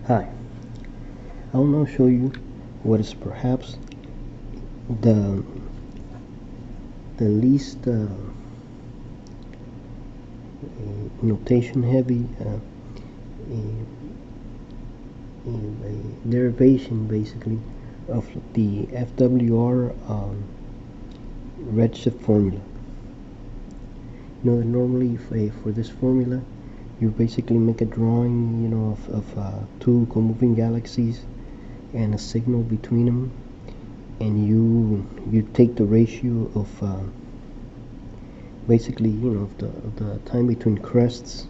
Hi, I will now show you what is perhaps the least notation heavy derivation basically of the FWR redshift formula. You know that normally for this formula you basically make a drawing, of two co-moving galaxies and a signal between them, and you take the ratio of basically of the time between crests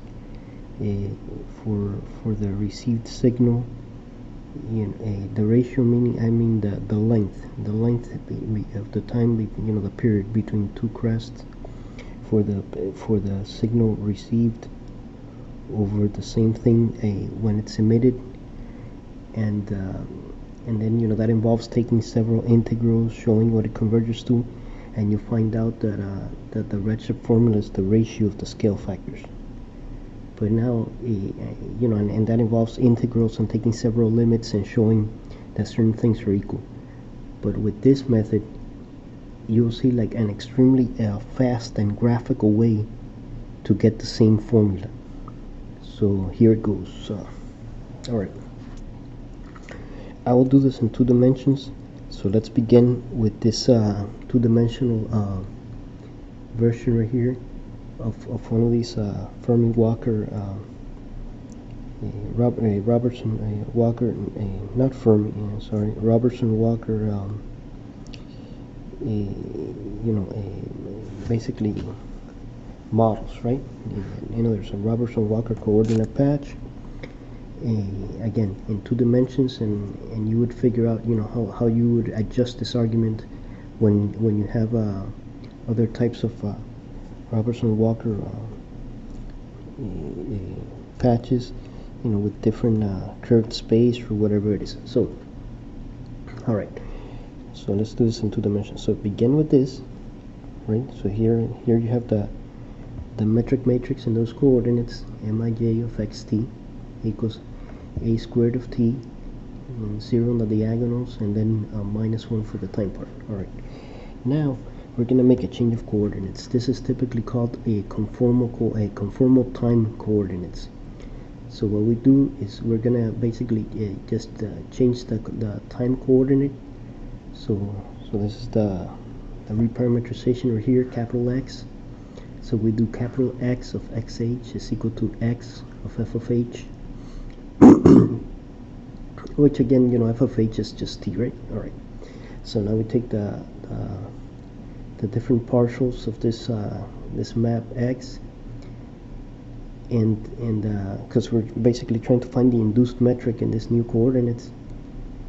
for the received signal. The ratio meaning the length of the time, the period between two crests for the signal received over the same thing when it's emitted, and then that involves taking several integrals, showing what it converges to, and you find out that the redshift formula is the ratio of the scale factors. But now, and that involves integrals and taking several limits and showing that certain things are equal. But with this method, you'll see like an extremely fast and graphical way to get the same formula. So here it goes. Alright, I will do this in 2 dimensions. So let's begin with this 2-dimensional version right here of one of these Fermi-Walker Robertson-Walker, not Fermi, sorry, Robertson-Walker, basically models, right? There's a Robertson-Walker coordinate patch, again in 2 dimensions, and you would figure out how you would adjust this argument when you have other types of Robertson-Walker patches, with different curved space or whatever it is. So, all right. So let's do this in 2 dimensions. So begin with this, right? So here you have the metric matrix and those coordinates. Mij of xt equals a squared of t, and 0 on the diagonals, and then -1 for the time part. All right. Now we're going to make a change of coordinates. This is typically called a conformal time coordinates. So what we do is we're going to basically just change the time coordinate. So this is the reparametrization right here, capital X. So we do capital X of xh is equal to x of f of h, which again, f of h is just t, right? All right. So now we take the different partials of this this map X, and because we're basically trying to find the induced metric in this new coordinates,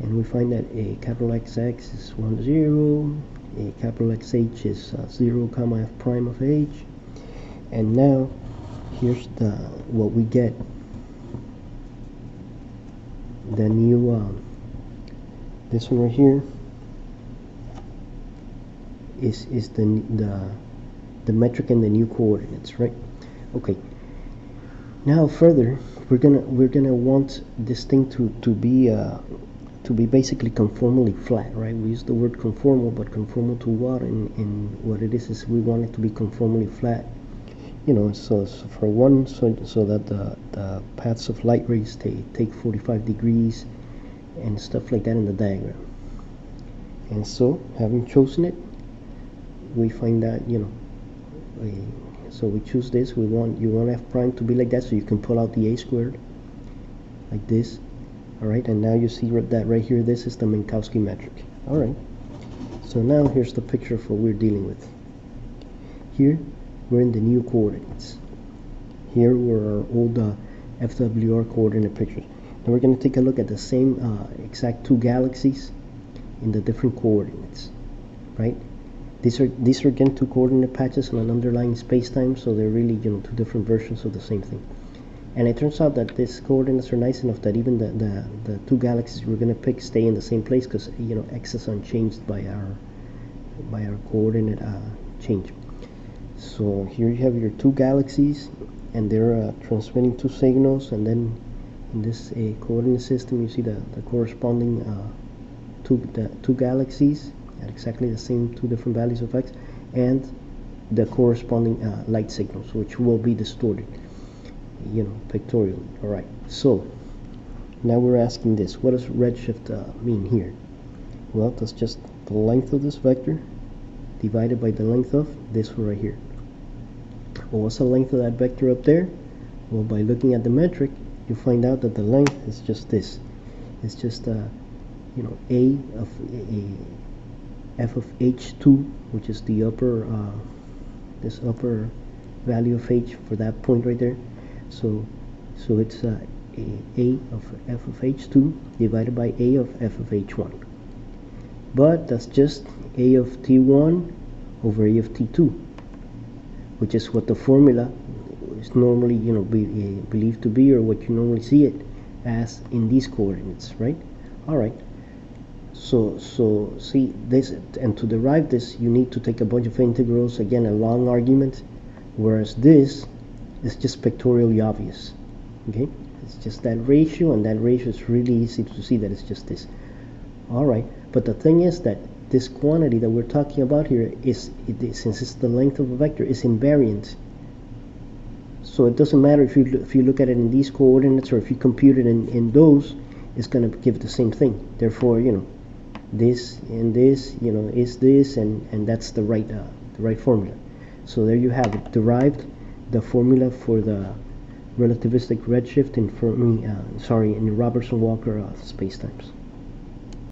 and we find that a capital XX is 1, 0, a capital XH is 0 comma f prime of h, and now here's what we get. The new this one right here is the metric in the new coordinates, right? Okay. Now further, we're gonna want this thing to be basically conformally flat, right? We use the word conformal, but conformal to what? And what it is we want it to be conformally flat. So for one, so that the paths of light rays take 45 degrees and stuff like that in the diagram. And so, having chosen it, we find that so we choose this. You want f prime to be like that, so you can pull out the a squared like this. All right, and now you see that right here. This is the Minkowski metric. All right. So now here's the picture of what we're dealing with. Here we're in the new coordinates. Here were our old FWR coordinate pictures. Now we're going to take a look at the same exact 2 galaxies in the different coordinates, right? These are again 2 coordinate patches on an underlying space-time, so they're really 2 different versions of the same thing. And it turns out that these coordinates are nice enough that even the 2 galaxies we're going to pick stay in the same place, because x is unchanged by our coordinate change. So here you have your 2 galaxies, and they're transmitting 2 signals, and then in this coordinate system, you see the corresponding two galaxies at exactly the same two different values of x, and the corresponding light signals, which will be distorted, pictorially. All right. So now we're asking this: what does redshift mean here? Well, that's just the length of this vector divided by the length of this one right here. Well, what's the length of that vector up there? Well, by looking at the metric, you find out that the length is just this. It's just a f of h2, which is the upper this upper value of h for that point right there. So it's a of f of h2 divided by a of f of h1. But that's just a of t1 over a of t2, which is what the formula is normally believed to be, or what you normally see it as in these coordinates, right? All right. So see this, and to derive this you need to take a bunch of integrals, again a long argument, whereas this is just pictorially obvious. Okay, it's just that ratio, and that ratio is really easy to see that it's just this. All right, but the thing is that this quantity that we're talking about here since it's the length of a vector, is invariant. So it doesn't matter if you look at it in these coordinates, or if you compute it in those, it's going to give the same thing. Therefore, this and this, is this, and that's the right formula. So there you have it, derived the formula for the relativistic redshift in Robertson-Walker spacetimes.